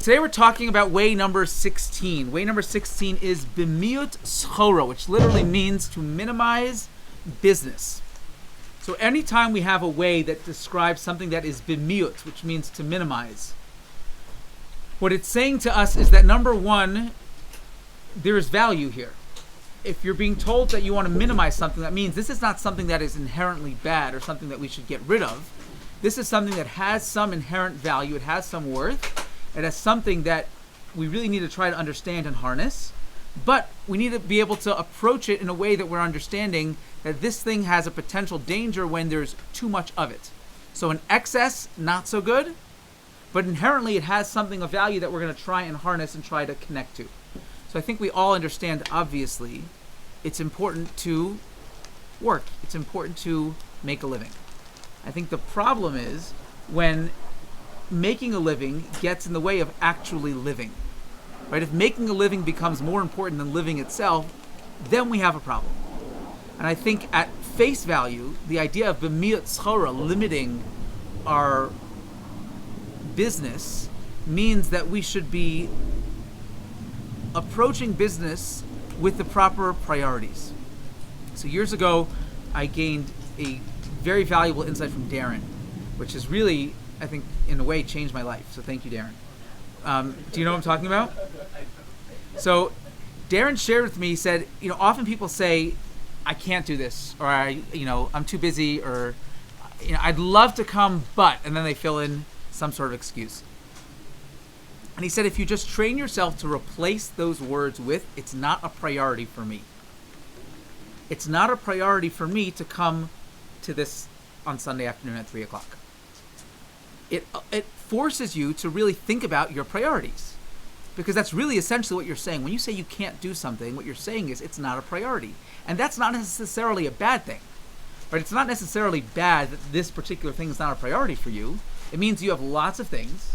Today we're talking about way number 16. Way number 16 is bimiut schora, which literally means to minimize business. So anytime we have a way that describes something that is bimiut, which means to minimize, what it's saying to us is that number one, there is value here. If you're being told that you want to minimize something, that means this is not something that is inherently bad or something that we should get rid of. This is something that has some inherent value, it has some worth. It has something that we really need to try to understand and harness, but we need to be able to approach it in a way that we're understanding that this thing has a potential danger when there's too much of it. So in excess, not so good, but inherently it has something of value that we're going to try and harness and try to connect to. So I think we all understand, obviously, it's important to work. It's important to make a living. I think the problem is when making a living gets in the way of actually living, right? If making a living becomes more important than living itself, then we have a problem. And I think at face value, the idea of b'miut schora, limiting our business, means that we should be approaching business with the proper priorities. So years ago, I gained a very valuable insight from Darren, which is really, I think, in a way, changed my life. So thank you, Darren. Do you know what I'm talking about? So Darren shared with me, he said, often people say, I can't do this, or I'm too busy, or I'd love to come, but, and then they fill in some sort of excuse. And he said, if you just train yourself to replace those words with, it's not a priority for me. It's not a priority for me to come to this on Sunday afternoon at 3 o'clock. It forces you to really think about your priorities, because that's really essentially what you're saying. When you say you can't do something, what you're saying is it's not a priority. And that's not necessarily a bad thing, right? It's not necessarily bad that this particular thing is not a priority for you. It means you have lots of things,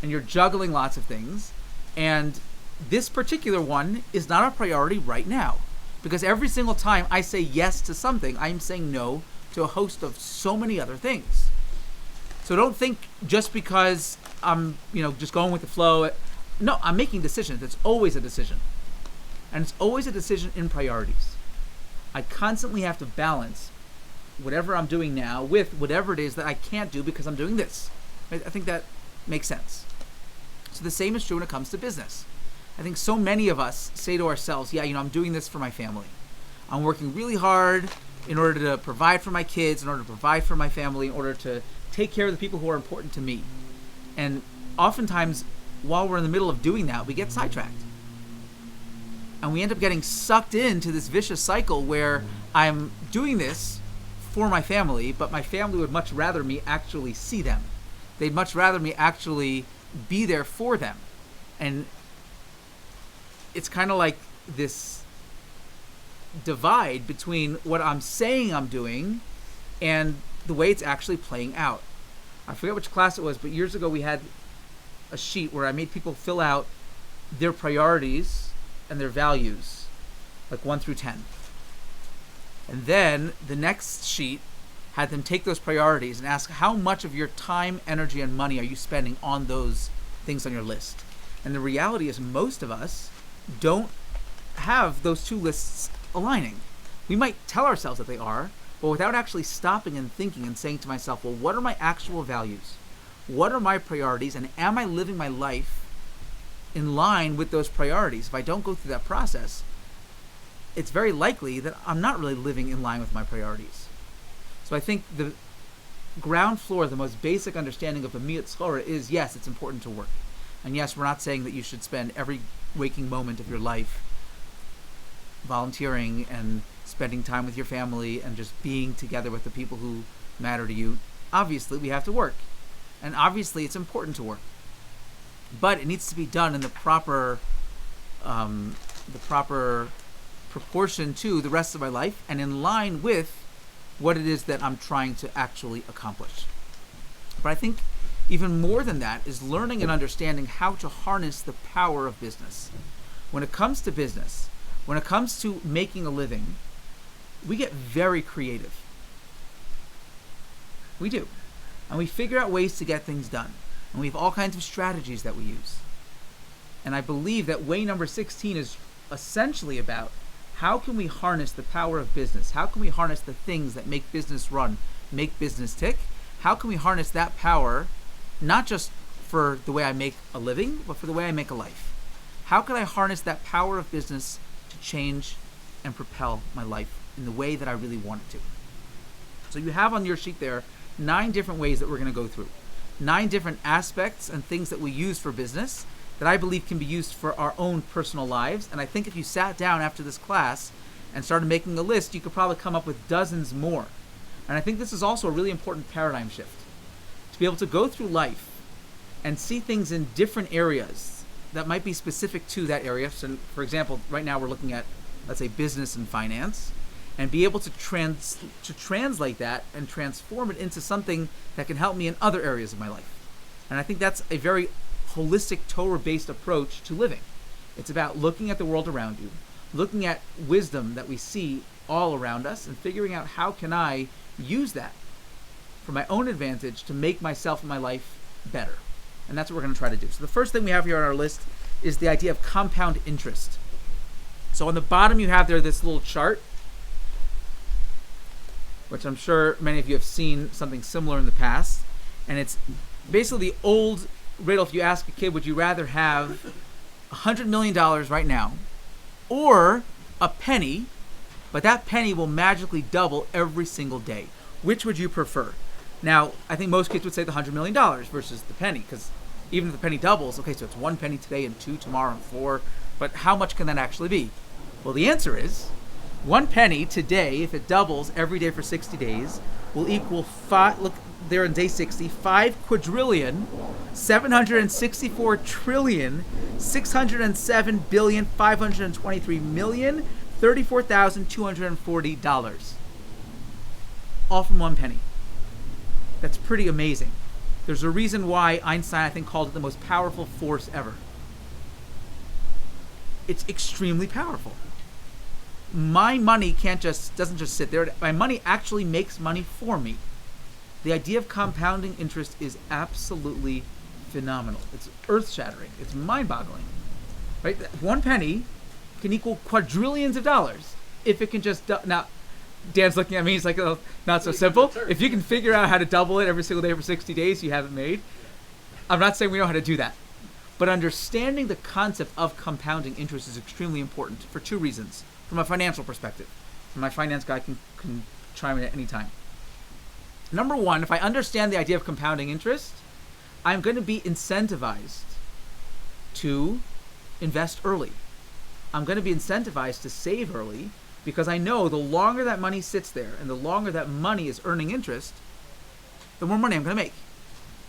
and you're juggling lots of things, and this particular one is not a priority right now. Because every single time I say yes to something, I'm saying no to a host of so many other things. So don't think just because I'm, just going with the flow. No, I'm making decisions. It's always a decision. And it's always a decision in priorities. I constantly have to balance whatever I'm doing now with whatever it is that I can't do because I'm doing this. I think that makes sense. So the same is true when it comes to business. I think so many of us say to ourselves, I'm doing this for my family. I'm working really hard in order to provide for my kids, in order to provide for my family, in order to take care of the people who are important to me. And oftentimes, while we're in the middle of doing that, we get sidetracked. And we end up getting sucked into this vicious cycle where I'm doing this for my family, but my family would much rather me actually see them. They'd much rather me actually be there for them. And it's kind of like this divide between what I'm saying I'm doing and the way it's actually playing out. I forget which class it was, but years ago we had a sheet where I made people fill out their priorities and their values, like 1 through 10. And then the next sheet had them take those priorities and ask how much of your time, energy, and money are you spending on those things on your list. And the reality is most of us don't have those two lists aligning. We might tell ourselves that they are, but without actually stopping and thinking and saying to myself, well, what are my actual values? What are my priorities? And am I living my life in line with those priorities? If I don't go through that process, it's very likely that I'm not really living in line with my priorities. So I think the ground floor, the most basic understanding of b'miut schora is, yes, it's important to work. And yes, we're not saying that you should spend every waking moment of your life volunteering and spending time with your family and just being together with the people who matter to you. Obviously, we have to work. And obviously, it's important to work. But it needs to be done in the proper proportion to the rest of my life and in line with what it is that I'm trying to actually accomplish. But I think even more than that is learning and understanding how to harness the power of business. When it comes to business, when it comes to making a living, we get very creative. We do. And we figure out ways to get things done. And we have all kinds of strategies that we use. And I believe that way number 16 is essentially about how can we harness the power of business? How can we harness the things that make business run, make business tick? How can we harness that power, not just for the way I make a living, but for the way I make a life? How can I harness that power of business to change and propel my life in the way that I really want it to? So you have on your sheet there 9 different ways that we're going to go through. 9 different aspects and things that we use for business that I believe can be used for our own personal lives. And I think if you sat down after this class and started making a list, you could probably come up with dozens more. And I think this is also a really important paradigm shift. To be able to go through life and see things in different areas that might be specific to that area. So, for example, right now we're looking at, let's say, business and finance, and be able to translate that and transform it into something that can help me in other areas of my life. And I think that's a very holistic Torah-based approach to living. It's about looking at the world around you, looking at wisdom that we see all around us, and figuring out how can I use that for my own advantage to make myself and my life better. And that's what we're going to try to do. So the first thing we have here on our list is the idea of compound interest. So on the bottom you have there this little chart, which I'm sure many of you have seen something similar in the past. And it's basically the old riddle. If you ask a kid, would you rather have $100 million right now or a penny, but that penny will magically double every single day? Which would you prefer? Now, I think most kids would say the $100 million versus the penny, because even if the penny doubles, okay, so it's 1 penny today and 2 tomorrow and 4, but how much can that actually be? Well, the answer is 1 penny today, if it doubles every day for 60 days, will equal 5, look there in day 60, 5 quadrillion, 764 trillion, 607 billion, 523 million, $34,240. All from 1 penny. That's pretty amazing. There's a reason why Einstein, I think, called it the most powerful force ever. It's extremely powerful. My money doesn't just sit there. My money actually makes money for me. The idea of compounding interest is absolutely phenomenal. It's earth-shattering. It's mind-boggling. Right? 1 penny can equal quadrillions of dollars if it can just now. Dan's looking at me. He's like, oh, not so simple. If you can figure out how to double it every single day for 60 days, you have it made. I'm not saying we know how to do that. But understanding the concept of compounding interest is extremely important for 2 reasons. From a financial perspective. And my finance guy can chime in at any time. Number 1, if I understand the idea of compounding interest, I'm going to be incentivized to invest early. I'm going to be incentivized to save early, because I know the longer that money sits there and the longer that money is earning interest, the more money I'm going to make.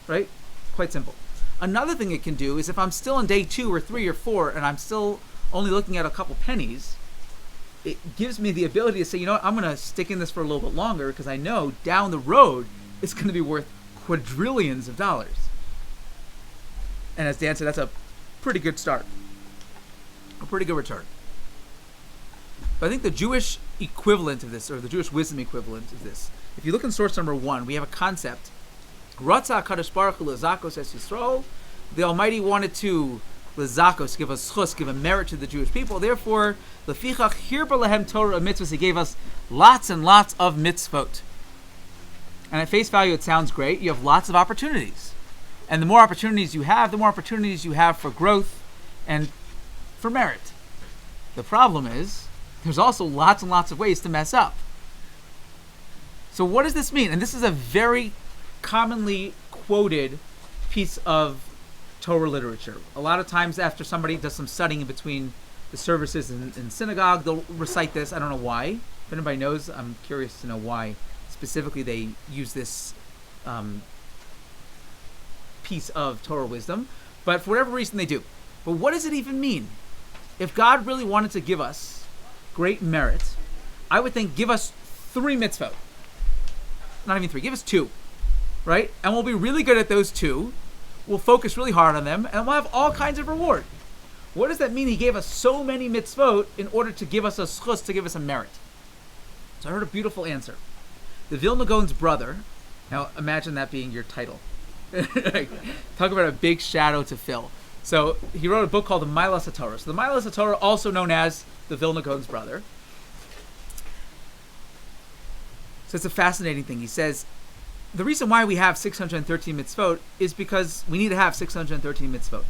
Right? Quite simple. Another thing it can do is if I'm still on day 2 or 3 or 4 and I'm still only looking at a couple pennies, it gives me the ability to say, you know what, I'm going to stick in this for a little bit longer because I know down the road it's going to be worth quadrillions of dollars. And as Dan said, that's a pretty good start. A pretty good return. But I think the Jewish equivalent of this, or the Jewish wisdom equivalent of this, if you look in source number 1, we have a concept. Ratza HaKadosh Baruch Hu Lezakos Es Yisrael. The Almighty wanted to Lezakos, give us chus, give a merit to the Jewish people. Therefore, Lefichach Hirba Lehem Torah mitzvahs. He gave us lots and lots of mitzvot. And at face value, it sounds great. You have lots of opportunities. And the more opportunities you have, the more opportunities you have for growth and for merit. The problem is, there's also lots and lots of ways to mess up. So what does this mean? And this is a very commonly quoted piece of Torah literature. A lot of times after somebody does some studying in between the services in synagogue, they'll recite this. I don't know why. If anybody knows, I'm curious to know why specifically they use this piece of Torah wisdom. But for whatever reason they do. But what does it even mean? If God really wanted to give us great merit, I would think give us 3 mitzvot. Not even 3, give us 2. Right? And we'll be really good at those 2. We'll focus really hard on them, and we'll have all kinds of reward. What does that mean? He gave us so many mitzvot in order to give us a schus, to give us a merit. So I heard a beautiful answer. The Vilna Gaon's brother, now imagine that being your title. Like, talk about a big shadow to fill. So he wrote a book called the Milas HaTorah. So the Milas HaTorah, also known as the Vilna Gaon's brother. So it's a fascinating thing. He says, the reason why we have 613 mitzvot is because we need to have 613 mitzvot.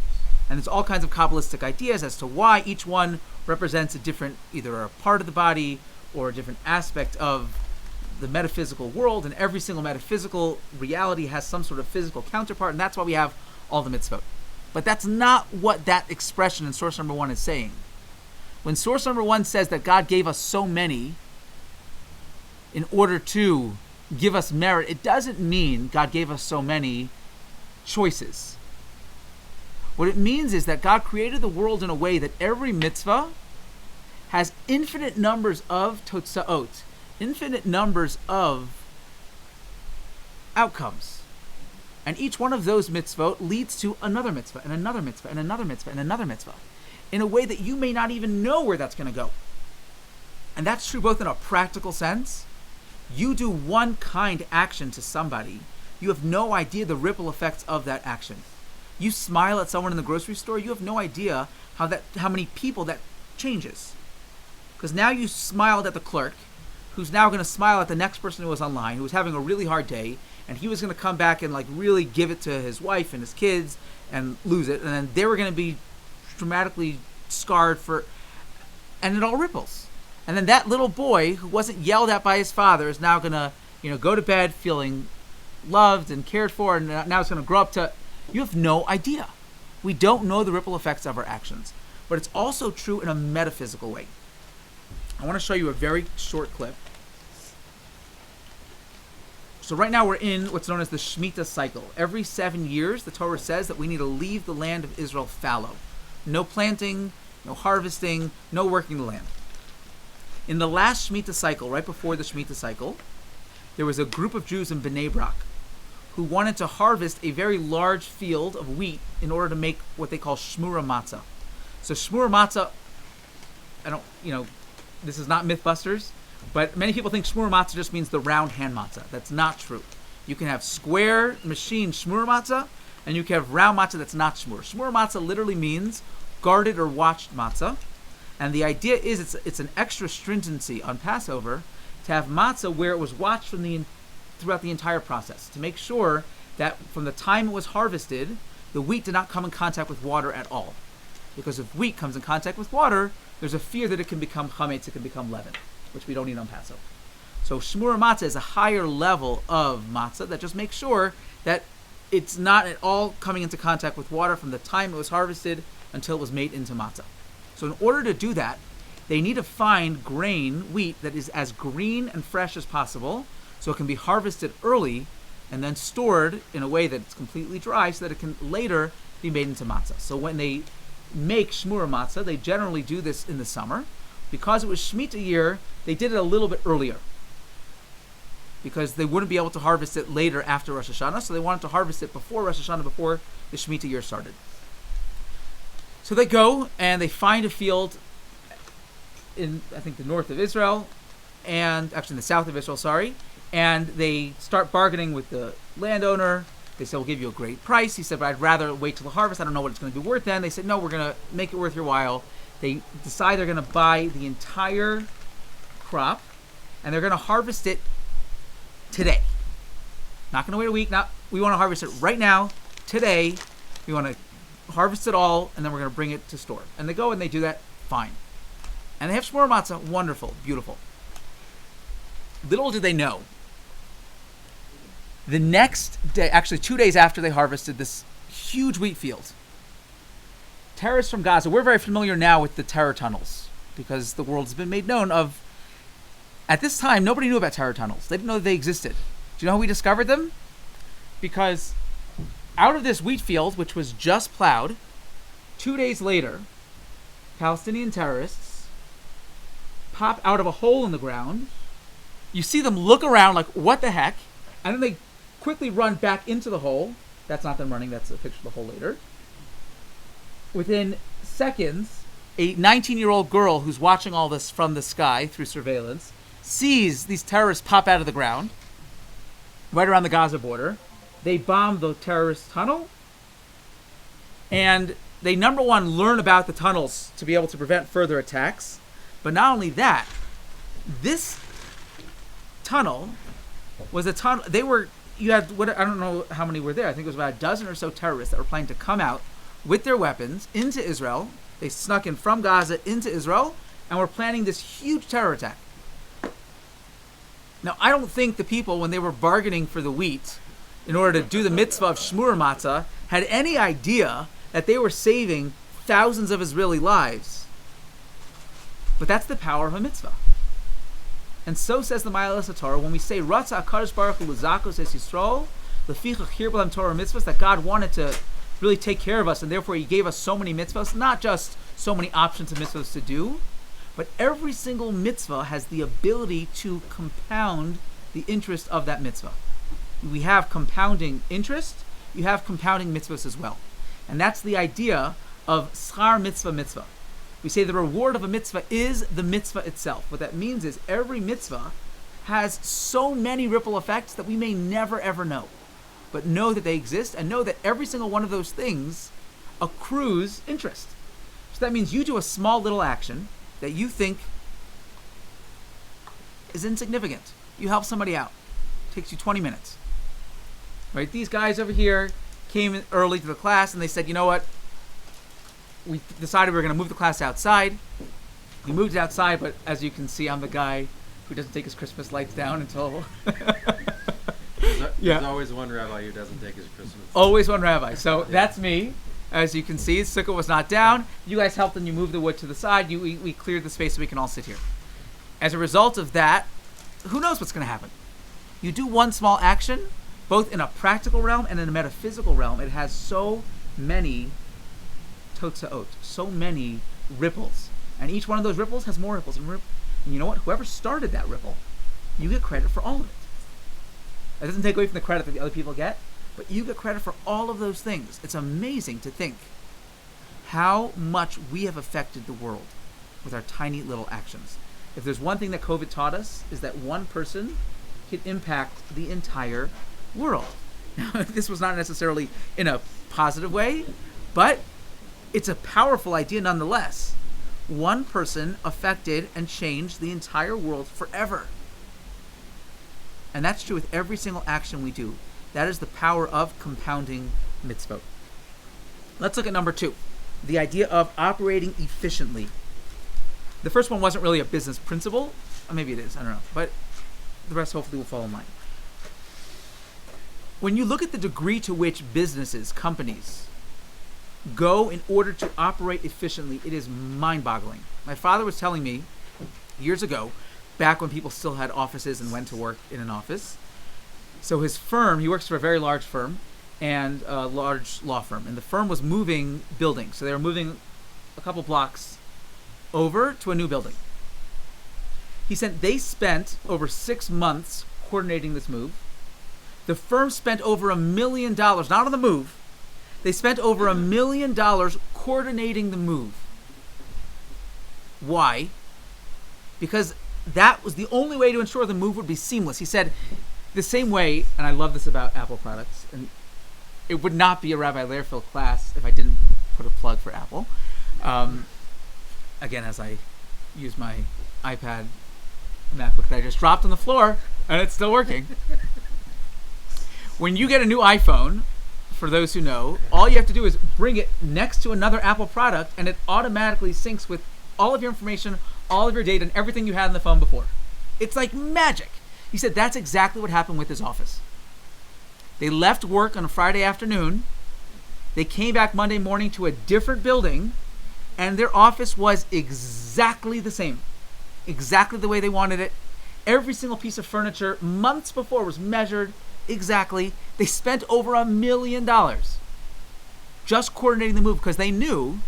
And there's all kinds of Kabbalistic ideas as to why each one represents a different, either a part of the body or a different aspect of the metaphysical world, and every single metaphysical reality has some sort of physical counterpart, and that's why we have all the mitzvot. But that's not what that expression in source number 1 is saying. When source number 1 says that God gave us so many in order to give us merit, it doesn't mean God gave us so many choices. What it means is that God created the world in a way that every mitzvah has infinite numbers of totzaot, infinite numbers of outcomes. And each one of those mitzvot leads to another mitzvah, and another mitzvah, and another mitzvah, and another mitzvah, in a way that you may not even know where that's going to go. And that's true both in a practical sense. You do one kind action to somebody, you have no idea the ripple effects of that action. You smile at someone in the grocery store, you have no idea how many people that changes. Because now you smiled at the clerk, who's now going to smile at the next person who was online, who was having a really hard day, and he was going to come back and like really give it to his wife and his kids and lose it, and then they were going to be dramatically scarred and it all ripples. And then that little boy who wasn't yelled at by his father is now going to, go to bed feeling loved and cared for, and now it's going to grow up to, you have no idea. We don't know the ripple effects of our actions. But it's also true in a metaphysical way. I want to show you a very short clip. So right now we're in what's known as the Shemitah cycle. Every 7 years, the Torah says that we need to leave the land of Israel fallow. No planting, no harvesting, no working the land. In the last Shemitah cycle, right before the Shemitah cycle, there was a group of Jews in Bnei Brak who wanted to harvest a very large field of wheat in order to make what they call shmura matzah. So shmura matzah, this is not Mythbusters, but many people think shmura matzah just means the round hand matzah. That's not true. You can have square machine shmura matzah, and you can have round matzah that's not shmur. Shmur matzah literally means guarded or watched matzah. And the idea is it's an extra stringency on Passover to have matzah where it was watched throughout the entire process, to make sure that from the time it was harvested, the wheat did not come in contact with water at all. Because if wheat comes in contact with water, there's a fear that it can become chametz, it can become leaven, which we don't eat on Passover. So shmur matzah is a higher level of matzah that just makes sure that it's not at all coming into contact with water from the time it was harvested until it was made into matzah. So in order to do that, they need to find grain, wheat, that is as green and fresh as possible, so it can be harvested early and then stored in a way that it's completely dry so that it can later be made into matzah. So when they make shmura matzah, they generally do this in the summer. Because it was Shemitah year, they did it a little bit earlier, because they wouldn't be able to harvest it later after Rosh Hashanah, so they wanted to harvest it before Rosh Hashanah, before the Shemitah year started. So they go and they find a field in, I think, the north of Israel, and actually in the south of Israel, and they start bargaining with the landowner. They said, we'll give you a great price. He said, but I'd rather wait till the harvest. I don't know what it's going to be worth then. They said, no, we're going to make it worth your while. They decide they're going to buy the entire crop, and they're going to harvest it today. Not going to wait a week. We want to harvest it right now, today. We want to harvest it all, and then we're going to bring it to store. And they go and they do that, fine. And they have shmur matzah, wonderful, beautiful. Little did they know, the next day, actually 2 days after they harvested this huge wheat field, terrorists from Gaza, we're very familiar now with the terror tunnels, because the world has been made known of. At this time, nobody knew about terror tunnels. They didn't know that they existed. Do you know how we discovered them? Because out of this wheat field, which was just plowed, 2 days later, Palestinian terrorists pop out of a hole in the ground. You see them look around like, what the heck? And then they quickly run back into the hole. That's not them running, that's a picture of the hole later. Within seconds, a 19-year-old girl who's watching all this from the sky through surveillance sees these terrorists pop out of the ground right around the Gaza border, they bomb the terrorist tunnel, and they, number one, learn about the tunnels to be able to prevent further attacks. But not only that, this tunnel was a tunnel. You had, I don't know how many were there. I think it was about a dozen or so terrorists that were planning to come out with their weapons into Israel. They snuck in from Gaza into Israel and were planning this huge terror attack. Now, I don't think the people, when they were bargaining for the wheat in order to do the mitzvah of Shmur Matzah, had any idea that they were saving thousands of Israeli lives. But that's the power of a mitzvah. And so says the Ma'alas HaTorah, when we say Ratza HaKadosh Baruch Hu L'Zakos Es Yisrael, L'fichach Hir B'Lam Torah mitzvahs, that God wanted to really take care of us, and therefore He gave us so many mitzvahs, not just so many options of mitzvahs to do, but every single mitzvah has the ability to compound the interest of that mitzvah. We have compounding interest, you have compounding mitzvahs as well. And that's the idea of schar mitzvah mitzvah. We say the reward of a mitzvah is the mitzvah itself. What that means is every mitzvah has so many ripple effects that we may never ever know. But know that they exist, and know that every single one of those things accrues interest. So that means you do a small little action that you think is insignificant. You help somebody out. It takes you 20 minutes. Right? These guys over here came early to the class and they said, you know what? We decided we were going to move the class outside. We moved it outside, but as you can see, I'm the guy who doesn't take his Christmas lights down until... There's always one rabbi who doesn't take his Christmas. Always one rabbi. So that's me. As you can see, Sukkah was not down. You guys helped and you moved the wood to the side. We cleared the space so we can all sit here. As a result of that, who knows what's going to happen? You do one small action, both in a practical realm and in a metaphysical realm. It has so many totzaot, so many ripples. And each one of those ripples has more ripples. And you know what? Whoever started that ripple, you get credit for all of it. That doesn't take away from the credit that the other people get, but you get credit for all of those things. It's amazing to think how much we have affected the world with our tiny little actions. If there's one thing that COVID taught us, is that one person can impact the entire world. Now, this was not necessarily in a positive way, but it's a powerful idea nonetheless. One person affected and changed the entire world forever. And that's true with every single action we do. That is the power of compounding mitzvot. Let's look at number 2, the idea of operating efficiently. The first one wasn't really a business principle. Or maybe it is, I don't know. But the rest hopefully will fall in line. When you look at the degree to which businesses, companies, go in order to operate efficiently, it is mind-boggling. My father was telling me years ago, back when people still had offices and went to work in an office. So his firm, he works for a very large firm and a large law firm. And the firm was moving buildings. So they were moving a couple blocks over to a new building. He said they spent over 6 months coordinating this move. The firm spent over $1 million, not on the move. They spent over $1 million coordinating the move. Why? Because that was the only way to ensure the move would be seamless. He said, the same way, and I love this about Apple products, and it would not be a Rabbi Lehrfeld class if I didn't put a plug for Apple. Again, as I use my iPad MacBook that I just dropped on the floor, and it's still working. When you get a new iPhone, for those who know, all you have to do is bring it next to another Apple product, and it automatically syncs with all of your information, all of your data, and everything you had on the phone before. It's like magic. He said that's exactly what happened with his office. They left work on a Friday afternoon. They came back Monday morning to a different building, and their office was exactly the same. Exactly the way they wanted it. Every single piece of furniture months before was measured exactly. They spent over $1 million just coordinating the move because they knew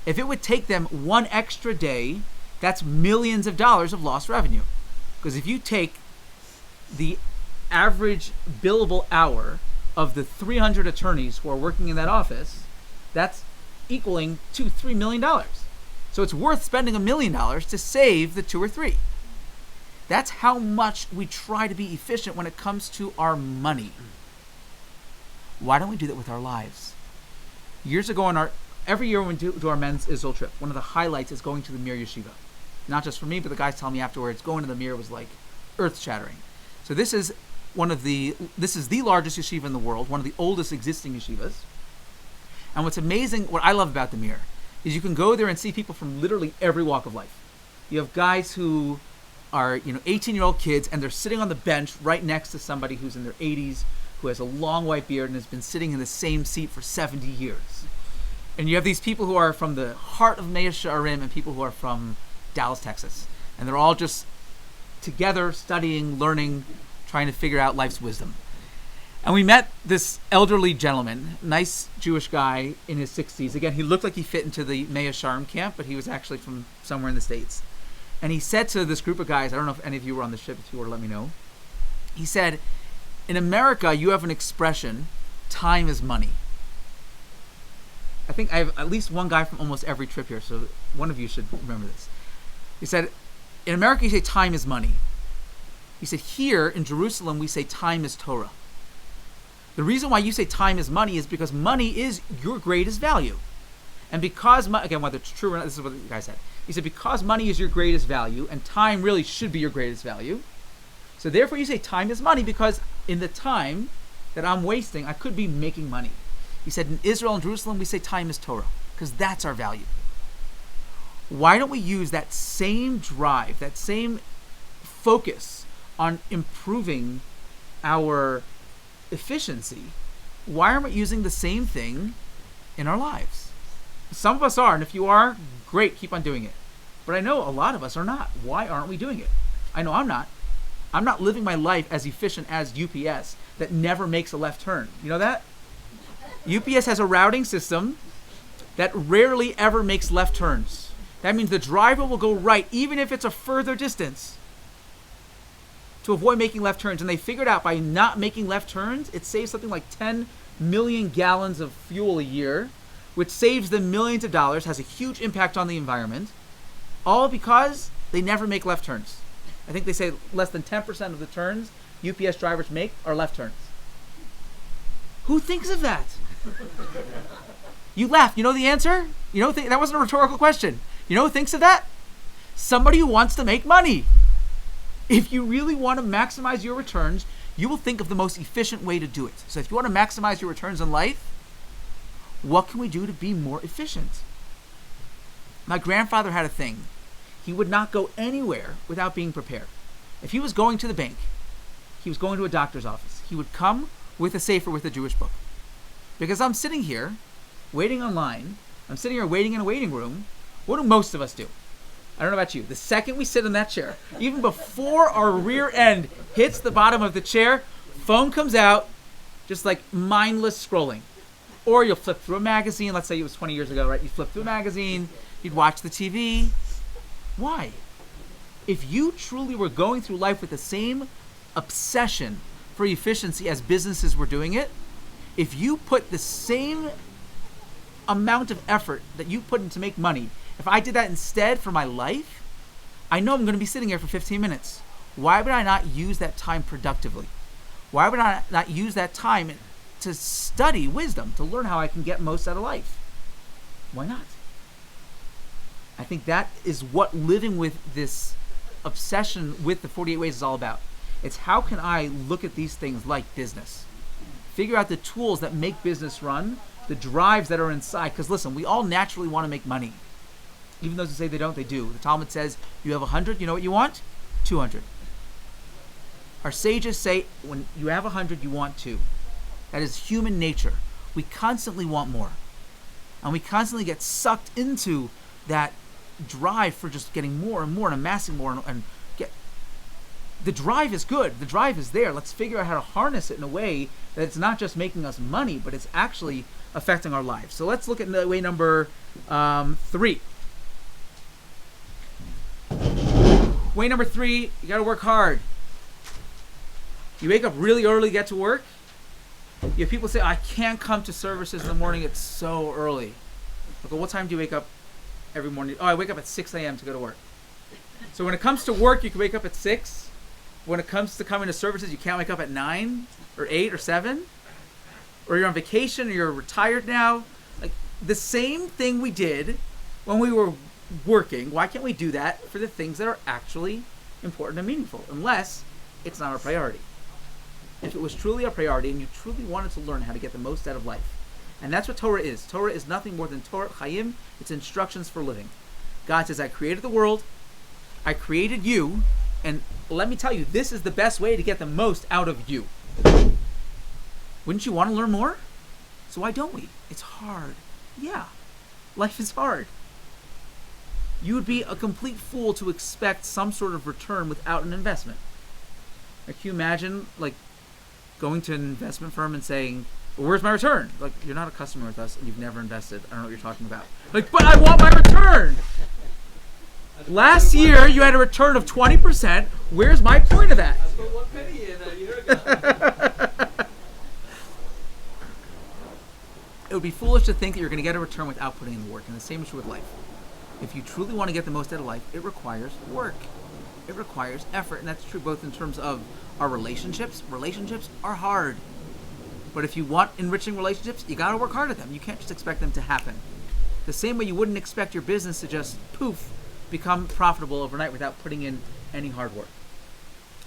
if it would take them one extra day, that's millions of dollars of lost revenue. Because if you take the average billable hour of the 300 attorneys who are working in that office, that's equaling $2-3 million. So it's worth spending $1 million to save the 2 or 3. That's how much we try to be efficient when it comes to our money. Why don't we do that with our lives? Years ago, every year when we do our men's Israel trip, one of the highlights is going to the Mir Yeshiva. Not just for me, but the guys tell me afterwards, going to the Mir was like earth-shattering. So this is the largest yeshiva in the world, one of the oldest existing yeshivas. And what's amazing, what I love about the Mir, is you can go there and see people from literally every walk of life. You have guys who are 18-year-old kids, and they're sitting on the bench right next to somebody who's in their 80s, who has a long white beard and has been sitting in the same seat for 70 years. And you have these people who are from the heart of Mea Shearim and people who are from Dallas, Texas. And they're all just together studying, learning, trying to figure out life's wisdom. And we met this elderly gentleman, nice Jewish guy in his 60s. Again, he looked like he fit into the Mea Shearim camp, but he was actually from somewhere in the States. And he said to this group of guys, I don't know if any of you were on the ship, if you were, let me know. He said, in America, you have an expression, time is money. I think I have at least one guy from almost every trip here, so one of you should remember this. He said, in America, you say time is money. He said, here in Jerusalem, we say time is Torah. The reason why you say time is money is because money is your greatest value. And because, again, whether it's true or not, this is what the guy said. He said, because money is your greatest value, and time really should be your greatest value, so therefore you say time is money, because in the time that I'm wasting, I could be making money. He said, in Israel and Jerusalem, we say time is Torah, because that's our value. Why don't we use that same drive, that same focus on improving our efficiency? Why aren't we using the same thing in our lives? Some of us are, and if you are, great, keep on doing it. But I know a lot of us are not. Why aren't we doing it? I know I'm not. I'm not living my life as efficient as UPS that never makes a left turn. You know that? UPS has a routing system that rarely ever makes left turns. That means the driver will go right even if it's a further distance to avoid making left turns. And they figured out by not making left turns, it saves something like 10 million gallons of fuel a year, which saves them millions of dollars, has a huge impact on the environment, all because they never make left turns. I think they say less than 10% of the turns UPS drivers make are left turns. Who thinks of that? You laugh. You know the answer? That wasn't a rhetorical question. You know who thinks of that? Somebody who wants to make money. If you really want to maximize your returns, you will think of the most efficient way to do it. So if you want to maximize your returns in life, what can we do to be more efficient? My grandfather had a thing. He would not go anywhere without being prepared. If he was going to the bank, he was going to a doctor's office, he would come with a sefer with a Jewish book. Because I'm sitting here, waiting online, I'm sitting here waiting in a waiting room, what do most of us do? I don't know about you. The second we sit in that chair, even before our rear end hits the bottom of the chair, phone comes out, just like mindless scrolling. Or you'll flip through a magazine. Let's say it was 20 years ago, right? You flip through a magazine, you'd watch the TV. Why? If you truly were going through life with the same obsession for efficiency as businesses were doing it, if you put the same amount of effort that you put in to make money, if I did that instead for my life, I know I'm going to be sitting here for 15 minutes. Why would I not use that time productively? Why would I not use that time to study wisdom, to learn how I can get most out of life? Why not? I think that is what living with this obsession with the 48 Ways is all about. It's how can I look at these things like business? Figure out the tools that make business run, the drives that are inside. Because listen, we all naturally want to make money. Even those who say they don't, they do. The Talmud says, you have 100, you know what you want? 200. Our sages say, when you have 100, you want 2. That is human nature. We constantly want more. And we constantly get sucked into that drive for just getting more and more and amassing more and get. The drive is good. The drive is there. Let's figure out how to harness it in a way that it's not just making us money, but it's actually affecting our lives. So let's look at way number 3. Way number 3, you got to work hard. You wake up really early to get to work. You have people say, I can't come to services in the morning, it's so early. Okay, what time do you wake up every morning? Oh, I wake up at 6 a.m. to go to work. So when it comes to work, you can wake up at 6. When it comes to coming to services, you can't wake up at 9 or 8 or 7. or you're on vacation, or you're retired now. Like the same thing we did when we were working. Why can't we do that for the things that are actually important and meaningful? Unless it's not a priority. If it was truly a priority and you truly wanted to learn how to get the most out of life, and that's what Torah is. Torah is nothing more than Torah Chaim. It's instructions for living. God says, I created the world, I created you, and let me tell you, this is the best way to get the most out of you. Wouldn't you want to learn more? So why don't we? It's hard. Yeah, life is hard. You would be a complete fool to expect some sort of return without an investment. Like, can you imagine, like, going to an investment firm and saying, well, where's my return? Like, you're not a customer with us and you've never invested. I don't know what you're talking about. Like, but I want my return. Last year, you had a return of 20%. Where's my point of that? I put 1 penny in a year ago. It would be foolish to think that you're going to get a return without putting in the work. And the same is true with life. If you truly want to get the most out of life, it requires work. It requires effort. And that's true both in terms of our relationships. Relationships are hard. But if you want enriching relationships, you got to work hard at them. You can't just expect them to happen. The same way you wouldn't expect your business to just poof, become profitable overnight without putting in any hard work.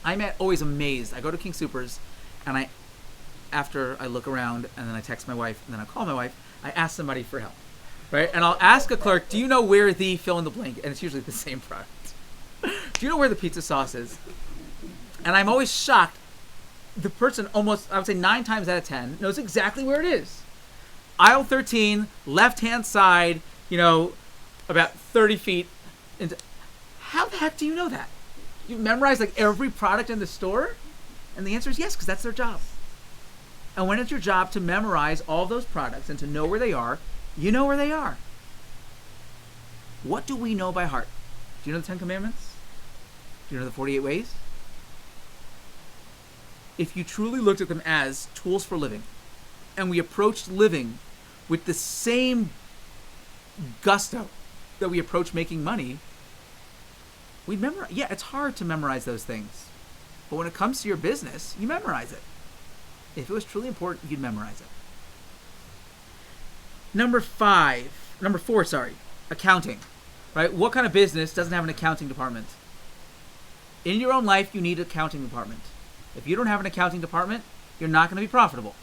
I'm always amazed. I go to King Soopers, and after I look around, and then I text my wife, and then I call my wife, I ask somebody for help, right? And I'll ask a clerk, do you know where the fill in the blank? And it's usually the same product. Do you know where the pizza sauce is? And I'm always shocked. The person almost, I would say 9 times out of 10, knows exactly where it is. Aisle 13, left-hand side, about 30 feet. How the heck do you know that? You memorize like every product in the store? And the answer is yes, because that's their job. And when it's your job to memorize all those products and to know where they are, you know where they are. What do we know by heart? Do you know the 10 Commandments? Do you know the 48 ways? If you truly looked at them as tools for living, and we approached living with the same gusto that we approach making money, we'd memorize. Yeah, it's hard to memorize those things. But when it comes to your business, you memorize it. If it was truly important, you'd memorize it. Number 4, accounting. Right? What kind of business doesn't have an accounting department? In your own life, you need an accounting department. If you don't have an accounting department, you're not going to be profitable.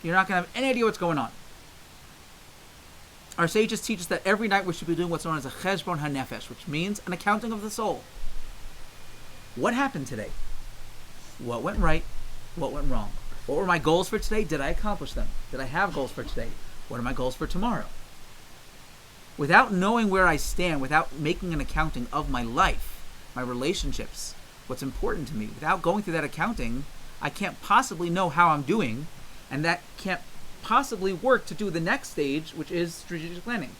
You're not going to have any idea what's going on. Our sages teach us that every night we should be doing what's known as a cheshbon hanefesh, which means an accounting of the soul. What happened today? What went right? What went wrong? What were my goals for today? Did I accomplish them? Did I have goals for today? What are my goals for tomorrow? Without knowing where I stand, without making an accounting of my life, my relationships, what's important to me, without going through that accounting, I can't possibly know how I'm doing, and that can't possibly work to do the next stage, which is strategic planning.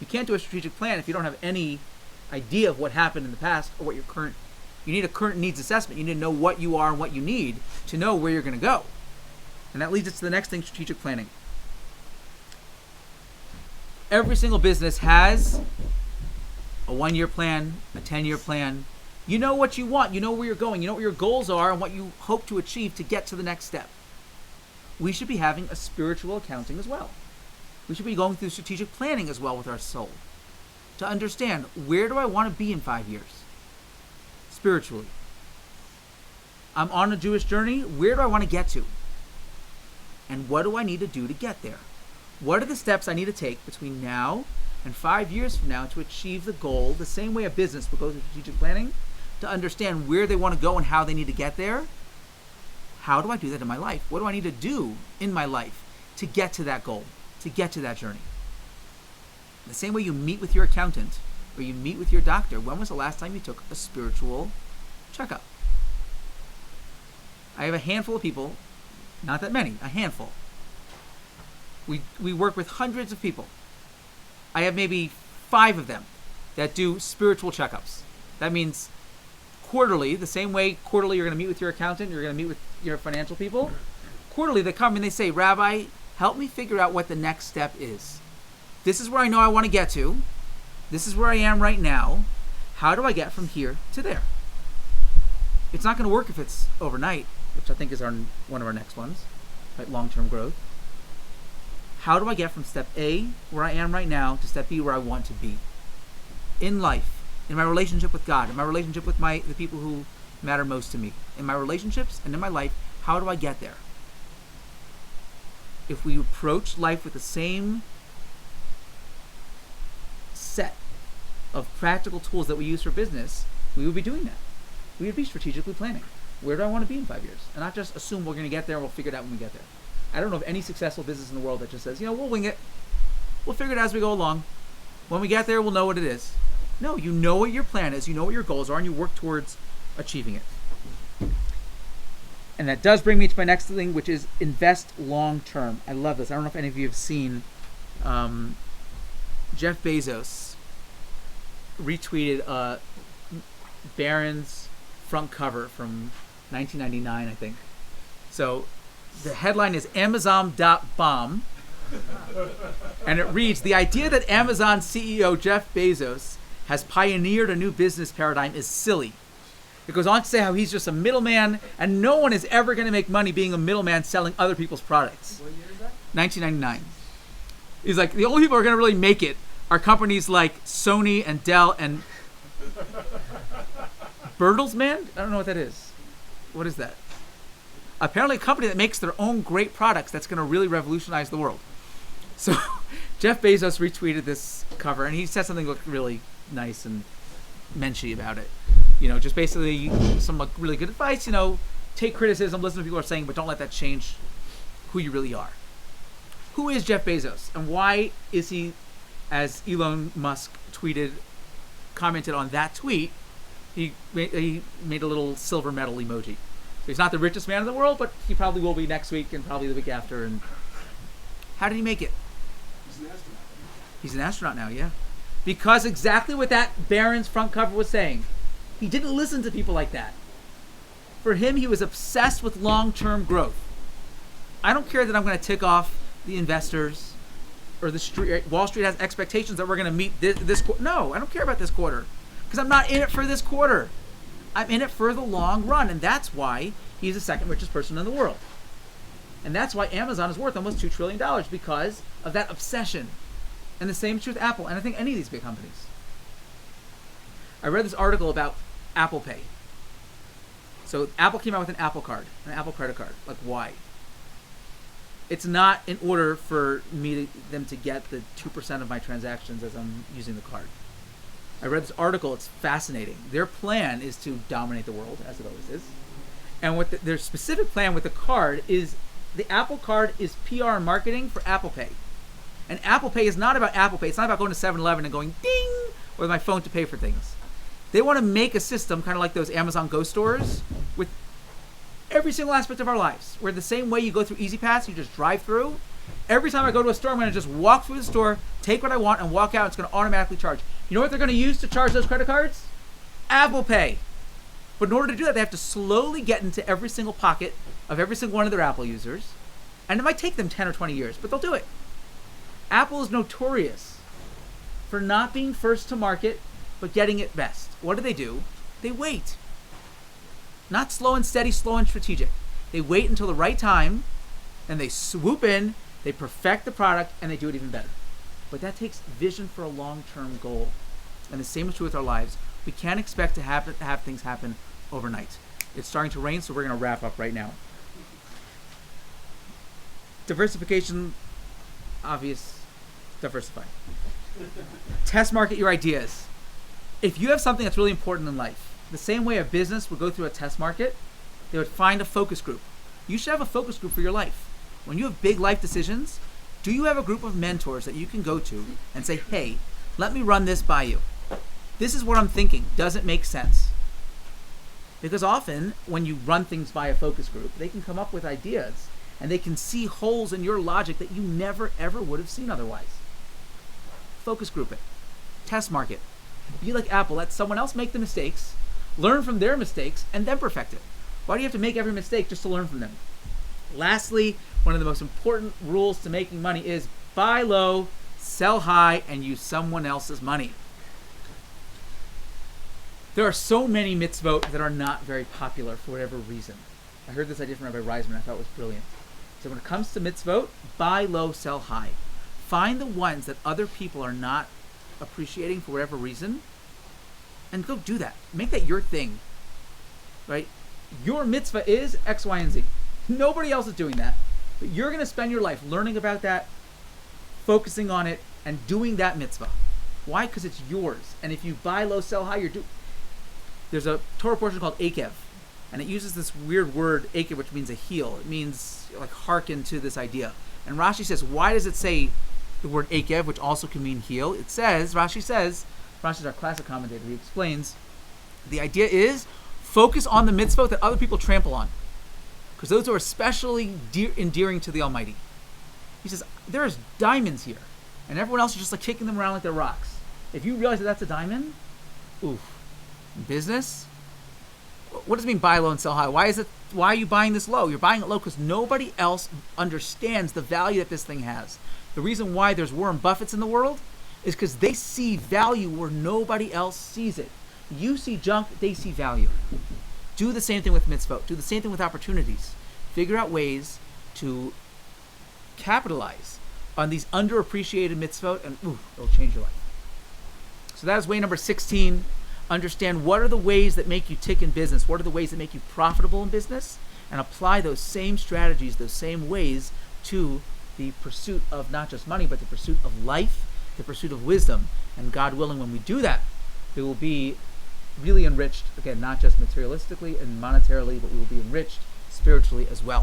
You can't do a strategic plan if you don't have any idea of what happened in the past or what your current. You need a current needs assessment. You need to know what you are and what you need to know where you're going to go. And that leads us to the next thing, strategic planning. Every single business has a 1-year plan, a 10-year plan. You know what you want. You know where you're going. You know what your goals are and what you hope to achieve to get to the next step. We should be having a spiritual accounting as well. We should be going through strategic planning as well with our soul to understand, where do I want to be in 5 years? Spiritually. I'm on a Jewish journey. Where do I want to get to? And what do I need to do to get there? What are the steps I need to take between now and 5 years from now to achieve the goal, the same way a business would go through strategic planning, to understand where they want to go and how they need to get there? How do I do that in my life? What do I need to do in my life to get to that goal, to get to that journey? The same way you meet with your accountant or you meet with your doctor, when was the last time you took a spiritual checkup? I have a handful of people, not that many, a handful. We work with hundreds of people. I have maybe 5 of them that do spiritual checkups. That means quarterly, the same way quarterly you're going to meet with your accountant, you're going to meet with your financial people. Quarterly they come and they say, Rabbi, help me figure out what the next step is. This is where I know I want to get to. This is where I am right now. How do I get from here to there? It's not going to work if it's overnight, which I think is one of our next ones, right? Long-term growth. how do I get from step A, where I am right now, to step B, where I want to be? In life, in my relationship with God, in my relationship with the people who matter most to me, in my relationships and in my life, how do I get there? If we approach life with the same set of practical tools that we use for business, we would be doing that. We would be strategically planning. Where do I want to be in 5 years? And not just assume we're going to get there and we'll figure it out when we get there. I don't know of any successful business in the world that just says, we'll wing it. We'll figure it out as we go along. When we get there, we'll know what it is. No, you know what your plan is, you know what your goals are, and you work towards achieving it. And that does bring me to my next thing, which is invest long term. I love this. I don't know if any of you have seen Jeff Bezos retweeted Barron's front cover from 1999, I think. So the headline is Amazon.bomb, and it reads, "The idea that Amazon CEO Jeff Bezos has pioneered a new business paradigm is silly." It goes on to say how he's just a middleman, and no one is ever going to make money being a middleman selling other people's products. What year is that? 1999. He's like, the only people who are going to really make it are companies like Sony and Dell and Bertelsmann? I don't know what that is. What is that? Apparently a company that makes their own great products that's going to really revolutionize the world. So Jeff Bezos retweeted this cover, and he said something that looked really nice and menschy about it. Just basically some really good advice. Take criticism, listen to what people are saying, but don't let that change who you really are. Who is Jeff Bezos, and why is he, as Elon Musk commented on that tweet, he made a little silver medal emoji. So he's not the richest man in the world, but he probably will be next week and probably the week after. And how did he make it? He's an astronaut. He's an astronaut now, yeah. Because exactly what that Barron's front cover was saying. He didn't listen to people like that. For him, he was obsessed with long-term growth. I don't care that I'm going to tick off the investors or the street. Wall Street has expectations that we're going to meet this quarter. No, I don't care about this quarter because I'm not in it for this quarter. I'm in it for the long run, and that's why he's the second richest person in the world. And that's why Amazon is worth almost $2 trillion because of that obsession. And the same is true with Apple, and I think any of these big companies. I read this article about Apple Pay. So Apple came out with an Apple Card, an Apple credit card. Like, why? It's not in order for them to get the 2% of my transactions as I'm using the card. I read this article. It's fascinating. Their plan is to dominate the world, as it always is. And what their specific plan with the card is, the Apple Card is PR and marketing for Apple Pay. And Apple Pay is not about Apple Pay. It's not about going to 7-Eleven and going ding with my phone to pay for things. They want to make a system kind of like those Amazon Go stores with every single aspect of our lives. Where the same way you go through Easy Pass, you just drive through. Every time I go to a store, I'm going to just walk through the store, take what I want, and walk out. It's going to automatically charge. You know what they're going to use to charge those credit cards? Apple Pay. But in order to do that, they have to slowly get into every single pocket of every single one of their Apple users. And it might take them 10 or 20 years, but they'll do it. Apple is notorious for not being first to market, but getting it best. What do? They wait. Not slow and steady, slow and strategic. They wait until the right time, and they swoop in, they perfect the product, and they do it even better. But that takes vision for a long-term goal. And the same is true with our lives. We can't expect to have things happen overnight. It's starting to rain, so we're going to wrap up right now. Diversification, obvious, diversify. Test market your ideas. If you have something that's really important in life, the same way a business would go through a test market, they would find a focus group. You should have a focus group for your life. When you have big life decisions, do you have a group of mentors that you can go to and say, hey, let me run this by you. This is what I'm thinking. Does it make sense? Because often when you run things by a focus group, they can come up with ideas and they can see holes in your logic that you never ever would have seen otherwise. Focus group it. Test market. Be like Apple. Let someone else make the mistakes, learn from their mistakes, and then perfect it. Why do you have to make every mistake just to learn from them? Lastly, one of the most important rules to making money is buy low, sell high, and use someone else's money. There are so many mitzvot that are not very popular for whatever reason. I heard this idea from Rabbi Reisman. I thought it was brilliant. So when it comes to mitzvot, buy low, sell high. Find the ones that other people are not appreciating for whatever reason, and go do that. Make that your thing, right? Your mitzvah is X, Y, and Z. Nobody else is doing that, but you're going to spend your life learning about that, focusing on it, and doing that mitzvah. Why? Because it's yours. And if you buy low, sell high, there's a Torah portion called Akev, and it uses this weird word Akev, which means a heel. It means like hearken to this idea. And Rashi says, why does it say the word Akev, which also can mean heel? It says, Rashi's our classic commentator, he explains, the idea is focus on the mitzvot that other people trample on, because those are especially endearing to the Almighty. He says, there's diamonds here, and everyone else is just like kicking them around like they're rocks. If you realize that that's a diamond, oof. In business, what does it mean buy low and sell high? Why are you buying this low? You're buying it low because nobody else understands the value that this thing has. The reason why there's Warren Buffett's in the world is because they see value where nobody else sees it. You see junk, they see value. Do the same thing with mitzvot. Do the same thing with opportunities. Figure out ways to capitalize on these underappreciated mitzvot, and it'll change your life. So that is way number 16. Understand what are the ways that make you tick in business, what are the ways that make you profitable in business, and apply those same strategies, those same ways to the pursuit of not just money, but the pursuit of life, the pursuit of wisdom. And God willing, when we do that, we will be really enriched, again, not just materialistically and monetarily, but we will be enriched spiritually as well.